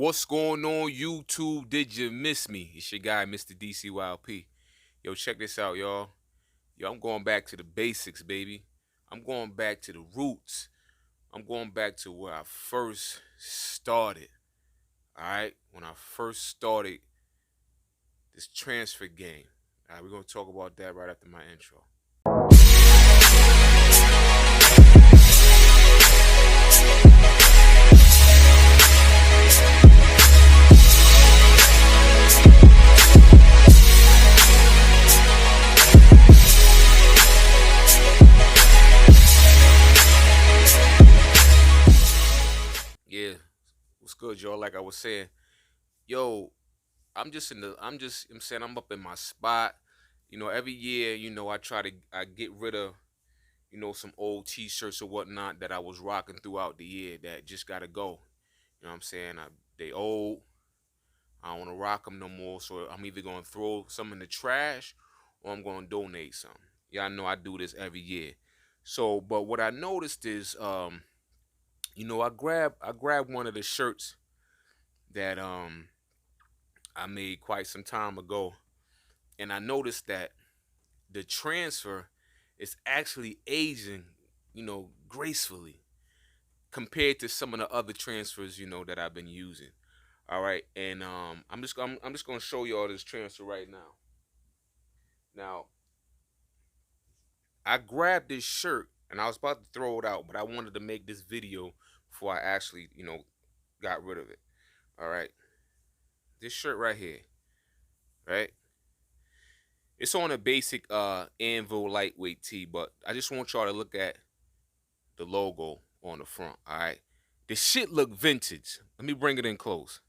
What's going on, YouTube? Did you miss me? It's your guy, Mr. DCYLP. Yo, check this out, y'all. Yo, I'm going back to the basics, baby. I'm going back to the roots. I'm going back to where I first started. All right, when I first started this transfer game. All right, we're gonna talk about that right after my intro. Yeah, what's good, y'all? Like I was saying, yo, I'm saying I'm up in my spot. Every year, I get rid of, some old t-shirts or whatnot that I was rocking throughout the year that just gotta go. You know what I'm saying? They old. I don't want to rock them no more. So I'm either gonna throw some in the trash or I'm gonna donate some. Y'all know I do this every year. So, but what I noticed is, I grabbed one of the shirts that I made quite some time ago, and I noticed that the transfer is actually aging, gracefully compared to some of the other transfers, that I've been using. All right, and I'm just gonna show y'all this transfer right now. Now, I grabbed this shirt and I was about to throw it out, but I wanted to make this video before I actually, got rid of it. All right, this shirt right here, right? It's on a basic anvil lightweight tee, but I just want y'all to look at the logo on the front. All right, the shit look vintage. Let me bring it in close.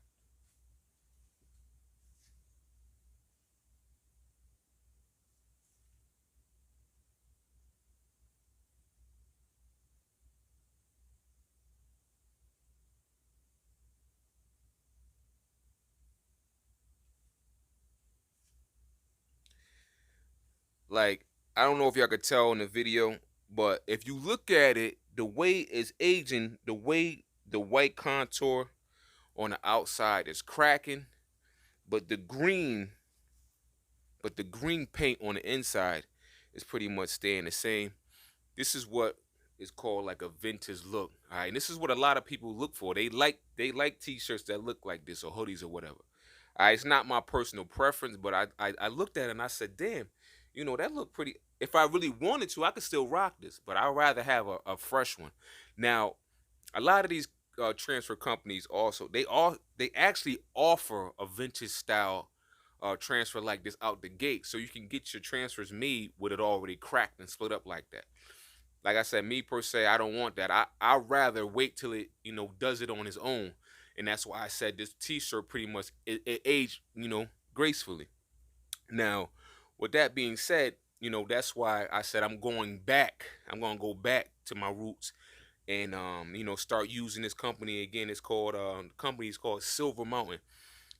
Like, I don't know if y'all could tell in the video, but if you look at it, the way it's aging, the way the white contour on the outside is cracking, but the green, paint on the inside is pretty much staying the same. This is what is called like a vintage look. All right, and this is what a lot of people look for. They like t-shirts that look like this or hoodies or whatever. All right, it's not my personal preference, but I looked at it and I said, damn, that look pretty. If I really wanted to, I could still rock this, but I'd rather have a fresh one. Now, a lot of these transfer companies also they actually offer a vintage style transfer like this out the gate, so you can get your transfers made with it already cracked and split up like that. Like I said, me per se, I don't want that. I'd rather wait till it does it on its own, and that's why I said this T-shirt pretty much it aged gracefully. Now, with that being said, that's why I said I'm going back. I'm gonna go back to my roots and start using this company again. It's called the company is called Silver Mountain.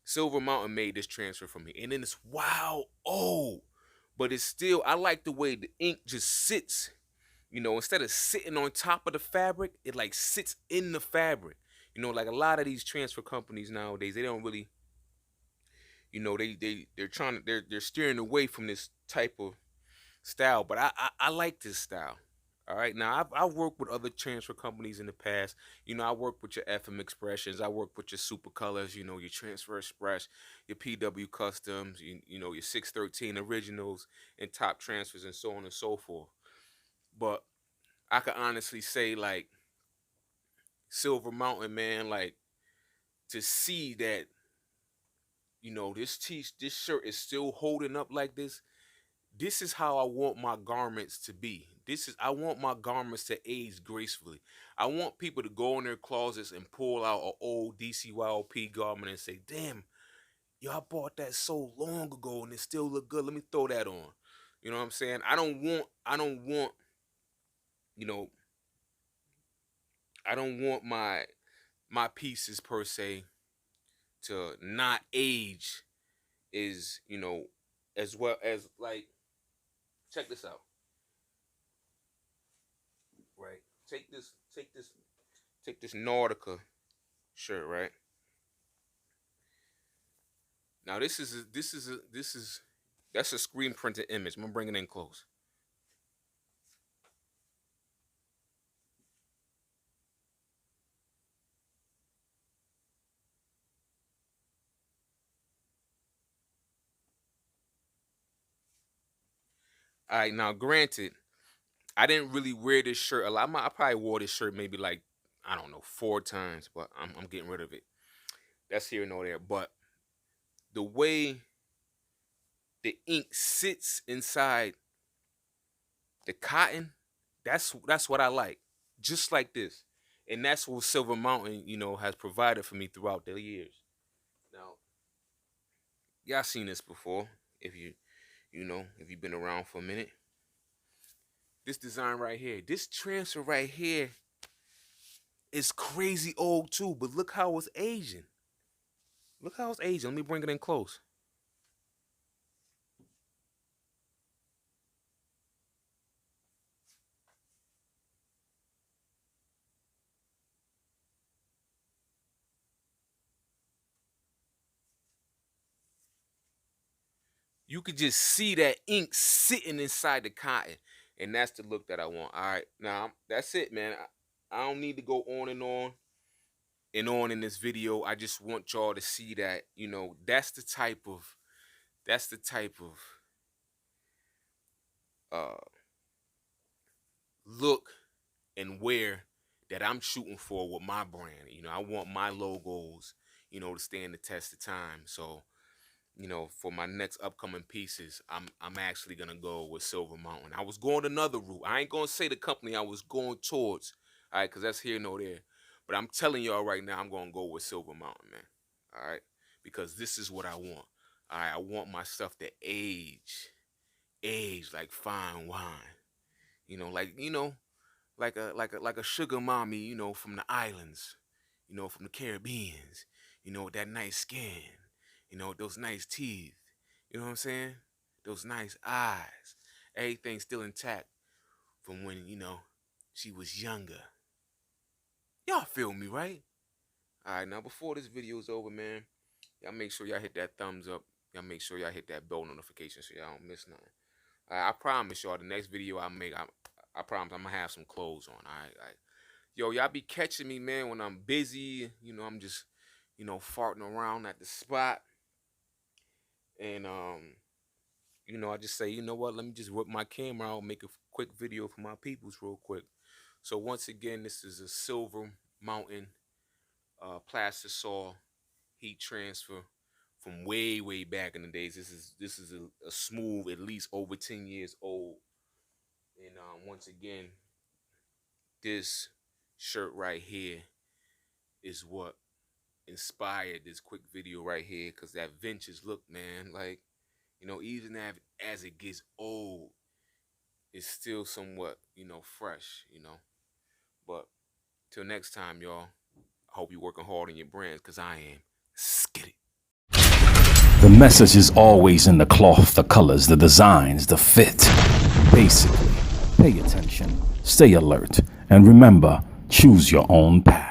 Silver Mountain made this transfer for me, and then it's wow old, but it's still I like the way the ink just sits. Instead of sitting on top of the fabric, it like sits in the fabric. Like a lot of these transfer companies nowadays, they don't really, they're trying to they're steering away from this type of style, but I like this style. All right, now I've worked with other transfer companies in the past. I work with your FM Expressions, I work with your Super Colors, your Transfer Express, your PW Customs, your 613 Originals, and Top Transfers, and so on and so forth. But I can honestly say, like, Silver Mountain, man, like, to see that this shirt is still holding up like this. This is how I want my garments to be. I want my garments to age gracefully. I want people to go in their closets and pull out an old DCYOP garment and say, "Damn, yo, I bought that so long ago and it still look good. Let me throw that on." You know what I'm saying? I don't want, you know, I don't want my pieces per se to not age is, as well as, like, check this out. Right. Take this Nautica shirt, right? Now that's a screen printed image. I'm gonna bring it in close. All right, now granted, I didn't really wear this shirt a lot. I probably wore this shirt maybe like, I don't know, 4 times, but I'm getting rid of it. That's here nor there. But the way the ink sits inside the cotton, that's what I like. Just like this. And that's what Silver Mountain, has provided for me throughout the years. Now, y'all seen this before, if if you've been around for a minute. This design right here, this transfer right here is crazy old too, but look how it's aging. Look how it's aging. Let me bring it in close. You could just see that ink sitting inside the cotton, and that's the look that I want. All right, now that's it, man. I don't need to go on and on and on in this video. I just want y'all to see that, that's the type of uh look and wear that I'm shooting for with my brand. I want my logos, to stand the test of time. So, for my next upcoming pieces, I'm actually gonna go with Silver Mountain. I was going another route. I ain't gonna say the company I was going towards, all right, because that's here nor there. But I'm telling y'all right now, I'm gonna go with Silver Mountain, man. All right, because this is what I want. All right, I want my stuff to age like fine wine. Like a sugar mommy, from the islands, from the Caribbeans, with that nice skin, those nice teeth, you know what I'm saying? Those nice eyes, everything still intact from when, she was younger. Y'all feel me, right? All right, now before this video is over, man, y'all make sure y'all hit that thumbs up. Y'all make sure y'all hit that bell notification so y'all don't miss nothing. I promise y'all, the next video I make, I promise I'm gonna have some clothes on. All right. Yo, y'all be catching me, man, when I'm busy. I'm just, farting around at the spot. And I just say, you know what? Let me just whip my camera out, make a quick video for my peoples real quick. So once again, this is a Silver Mountain plastisol heat transfer from way back in the days. This is a smooth, at least over 10 years old. And once again, this shirt right here is what inspired this quick video right here, because that vintage look, man, like, even as it gets old, it's still somewhat, fresh, But till next time, y'all, I hope you're working hard on your brands, because I am. Skid it. The message is always in the cloth, the colors, the designs, the fit. Basically, pay attention, stay alert, and remember, choose your own path.